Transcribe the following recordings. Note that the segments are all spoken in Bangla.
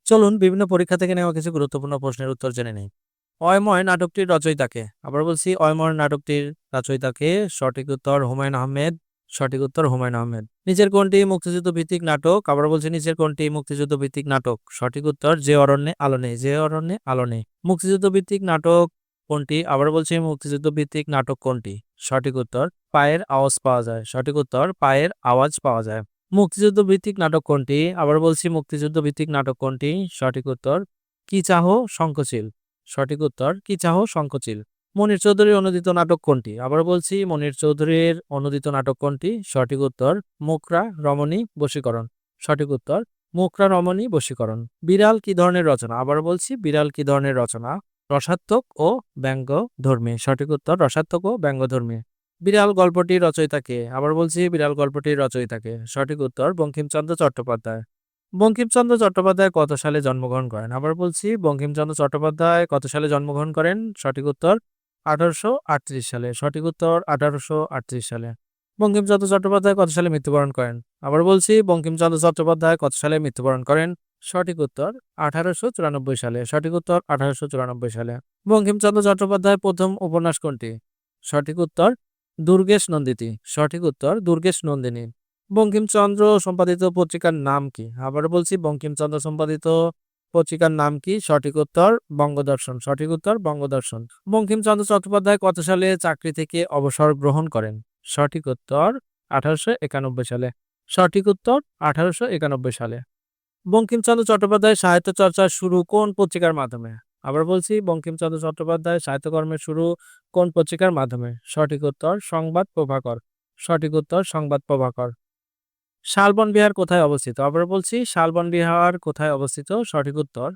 চলুন বিভিন্ন পরীক্ষা থেকে নেওয়া কিছু গুরুত্বপূর্ণ প্রশ্নের উত্তর জেনে নিই। অয়ময় নাটকটির রচয়িতাকে? আবার বলছি, অয়ময় নাটকটির রচয়িতাকে? সঠিক উত্তর হুমায়ুন আহমেদ। সঠিক উত্তর হুমায়ুন আহমেদ। নিচের কোনটি মুক্তিযুদ্ধ ভিত্তিক নাটক? আবার বলছি, নিচের কোনটি মুক্তিযুদ্ধ ভিত্তিক নাটক? সঠিক উত্তর যে অরণ্যে আলো নেই। যে অরণ্যে আলো নেই। মুক্তিযুদ্ধ ভিত্তিক নাটক কোনটি? আবার বলছি, মুক্তিযুদ্ধ ভিত্তিক নাটক কোনটি? সঠিক উত্তর পায়ের আওয়াজ পাওয়া যায়। সঠিক উত্তর পায়ের আওয়াজ পাওয়া যায়। মুক্তিযুদ্ধ ভিত্তিক নাটক কোনটি? আবার বলছি, মুক্তিযুদ্ধ ভিত্তিক নাটক কোনটি? সঠিক উত্তর কি চাহো শঙ্খচিল। সঠিক উত্তর কি চাহো শঙ্খচিল। মনির চৌধুরীর অনুদিত নাটক কোনটি? আবার বলছি, মনির চৌধুরীর অনুদিত নাটক কোনটি? সঠিক উত্তর মুখরা রমণী বশীকরণ। সঠিক উত্তর মুখরা রমণী বশীকরণ। বিড়াল কি ধরনের রচনা? আবার বলছি, বিড়াল কি ধরনের রচনা? রসাত্মক ও ব্যঙ্গধর্মী। সঠিক উত্তর রসাত্মক ও ব্যঙ্গধর্মী। বিড়াল গল্পটির রচয়িতাকে? আবার বলছি, বিড়াল গল্পটির রচয়িতাকে? সঠিক উত্তর বঙ্কিমচন্দ্র চট্টোপাধ্যায়। বঙ্কিমচন্দ্র চট্টোপাধ্যায় কত সালে জন্মগ্রহণ করেন? আবার বলছি, বঙ্কিমচন্দ্র চট্টোপাধ্যায় কত সালে জন্মগ্রহণ করেন? সঠিক উত্তর 1838 সালে। সঠিক উত্তর 1838 সালে। বঙ্কিমচন্দ্র চট্টোপাধ্যায় কত সালে মৃত্যুবরণ করেন? আবার বলছি, বঙ্কিমচন্দ্র চট্টোপাধ্যায় কত সালে মৃত্যুবরণ করেন? সঠিক উত্তর 1894 সালে। সঠিক উত্তর 1894 সালে। বঙ্কিমচন্দ্র চট্টোপাধ্যায়ের প্রথম উপন্যাস কোনটি? সঠিক উত্তর দুর্গেশ নন্দিনী। সঠিক উত্তর দুর্গেশ নন্দিনী। বঙ্কিমচন্দ্র সম্পাদিত পত্রিকার নাম কি? আবার বলছি, বঙ্কিমচন্দ্র সম্পাদিত পত্রিকার নাম কি? সঠিক উত্তর বঙ্গদর্শন। সঠিক উত্তর বঙ্গদর্শন। বঙ্কিমচন্দ্র চট্টোপাধ্যায় কত সালে চাকরি থেকে অবসর গ্রহণ করেন? সঠিক উত্তর 1891 সালে। সঠিক উত্তর 1891 সালে। বঙ্কিমচন্দ্র চট্টোপাধ্যায় সাহিত্য চর্চা শুরু কোন পত্রিকার মাধ্যমে? আবার বলছি, বঙ্কিমচন্দ্র চট্টোপাধ্যায় সাহিত্যকর্মের শুরু কোন পত্রিকার মাধ্যমে? সঠিক উত্তর সংবাদ প্রভাকর। সঠিক উত্তর সংবাদ প্রভাকর। শালবন বিহার কোথায় অবস্থিত? আবার বলছি, শালবন বিহার কোথায় অবস্থিত? সঠিক উত্তর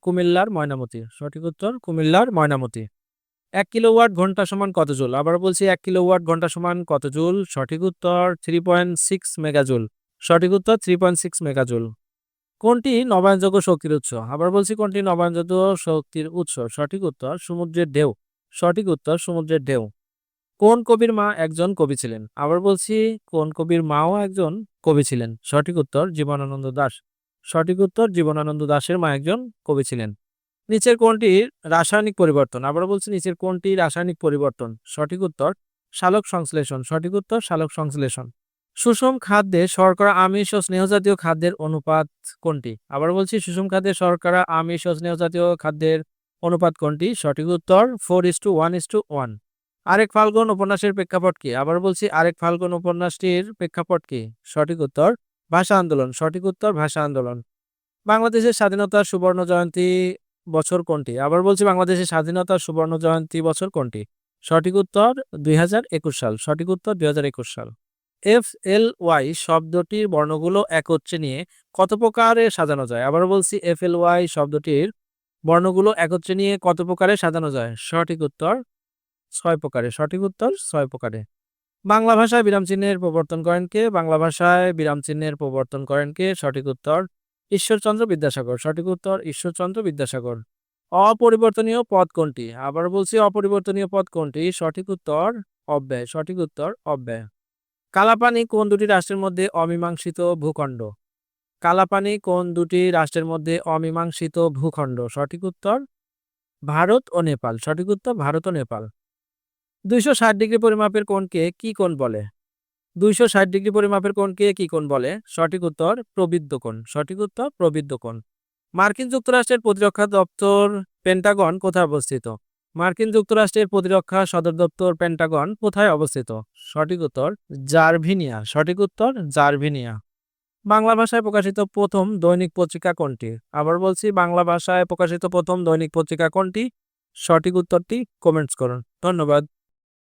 কুমিল্লার ময়নামতি। সঠিক উত্তর কুমিল্লার ময়নামতি। 1 কিলোওয়াট ঘন্টা সমান কত জুল? আবার বলছি, 1 কিলোওয়াট ঘন্টা সমান কত জুল? সঠিক উত্তর 3.6 মেগাজুল। সঠিক উত্তর 3.6 মেগাজুল। কোনটি নবায়নযোগ্য শক্তির উৎস? আবার বলছি, কোনটি নবায়নযোগ্য শক্তির উৎস? সঠিক উত্তর সমুদ্রের ঢেউ। সঠিক উত্তর সমুদ্রের ঢেউ। কোন কবির মা একজন কবি ছিলেন? আবার বলছি, কোন কবির মাও একজন কবি ছিলেন? সঠিক উত্তর জীবনানন্দ দাশ। সঠিক উত্তর জীবনানন্দ দাশের মা একজন কবি ছিলেন। নিচের কোনটির রাসায়নিক পরিবর্তন? আবার বলছি, নিচের কোনটি রাসায়নিক পরিবর্তন? সঠিক উত্তর সালোক সংশ্লেষণ। সঠিক উত্তর সালোক সংশ্লেষণ। সুষম খাদ্যে শর্করা, আমিষ ও স্নেহজাতীয় খাদ্যের অনুপাত কোনটি? আবার বলছি, সুষম খাদ্যে শর্করা, আমিষ ও স্নেহজাতীয় খাদ্যের অনুপাত কোনটি? সঠিক উত্তর 4:1:1। আরেক ফাল্গুন উপন্যাসের প্রেক্ষাপট কি? আবার বলছি, আরেক ফাল্গুন উপন্যাসটির প্রেক্ষাপট কি? সঠিক উত্তর ভাষা আন্দোলন। সঠিক উত্তর ভাষা আন্দোলন। বাংলাদেশের স্বাধীনতার সুবর্ণ জয়ন্তী বছর কোনটি? আবার বলছি, বাংলাদেশের স্বাধীনতার সুবর্ণ জয়ন্তী বছর কোনটি? সঠিক উত্তর 2021 সাল। সঠিক উত্তর 2021 সাল। FLY শব্দটির বর্ণগুলো একত্রে নিয়ে কত প্রকারে সাজানো যায়? আবার বলছি, FLY শব্দটির বর্ণগুলো একত্রে নিয়ে কত প্রকারে সাজানো যায়? সঠিক উত্তর 6 প্রকারে। সঠিক উত্তর 6 প্রকারে। বাংলা ভাষায় বিরাম চিহ্নের প্রবর্তন করেন কে? বাংলা ভাষায় বিরাম চিহ্নের প্রবর্তন করেন কে? সঠিক উত্তর ঈশ্বরচন্দ্র বিদ্যাসাগর। সঠিক উত্তর ঈশ্বরচন্দ্র বিদ্যাসাগর। অপরিবর্তনীয় পদ কোনটি? আবার বলছি, অপরিবর্তনীয় পদ কোনটি? সঠিক উত্তর অব্যয়। সঠিক উত্তর অব্যয়। কালাপানি কোন দুটি রাষ্ট্রের মধ্যে অমীমাংসিত ভূখণ্ড? কালাপানি কোন দুটি রাষ্ট্রের মধ্যে অমীমাংসিত ভূখণ্ড? সঠিক উত্তর ভারত ও নেপাল। সঠিক উত্তর ভারত ও নেপাল। 260 ডিগ্রি পরিমাপের কোণকে কি কোণ বলে? 260 ডিগ্রি পরিমাপের কোণকে কি কোণ বলে? সঠিক উত্তর প্রবৃদ্ধ কোণ। সঠিক উত্তর প্রবৃদ্ধ কোণ। মার্কিন যুক্তরাষ্ট্রের প্রতিরক্ষা দপ্তর পেন্টাগন কোথায় অবস্থিত? মার্কিন যুক্তরাষ্ট্রের প্রতিরক্ষা সদর দপ্তর পেন্টাগন কোথায় অবস্থিত? সঠিক উত্তর জার্ভিনিয়া। সঠিক উত্তর জার্ভিনিয়া। বাংলা ভাষায় প্রকাশিত প্রথম দৈনিক পত্রিকা কোনটি? আবার বলছি, বাংলা ভাষায় প্রকাশিত প্রথম দৈনিক পত্রিকা কোনটি? সঠিক উত্তরটি কমেন্টস করুন। ধন্যবাদ।